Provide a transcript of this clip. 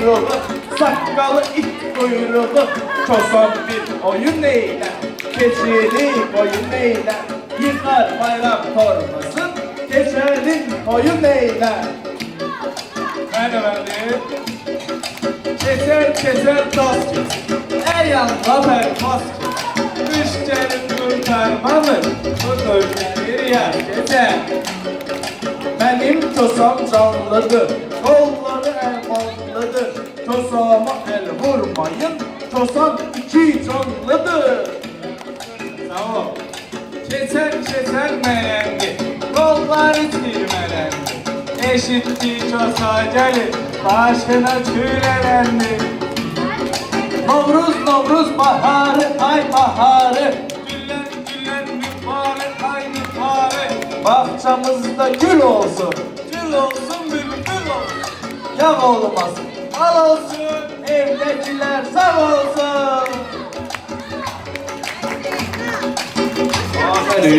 kuyruğu, sakalı it kuyruğu. Çosan bir oyun eyler, keçeli koyun eyler. Yıkar bayram torbasın, keçelin koyun eyler. Ben efendim, keser dost keser, ey yanla vermez keser. Müşterim kurtarmalı, bu dövmeleri yer keser. Benim tosam canlıdır, kolları elmanlıdır. Tosama el vurmayın, tosam iki canlıdır. Sağ ol. Keser merengi, kolları silmelendi. Eşitti çosa gelir, başına tülelendi. Novruz baharı, ay baharı. Güller mübarek, ay mübarek. Bahçamızda gül olsun, bülbül olsun. Yav olmasın, al olsun, evdekiler sağ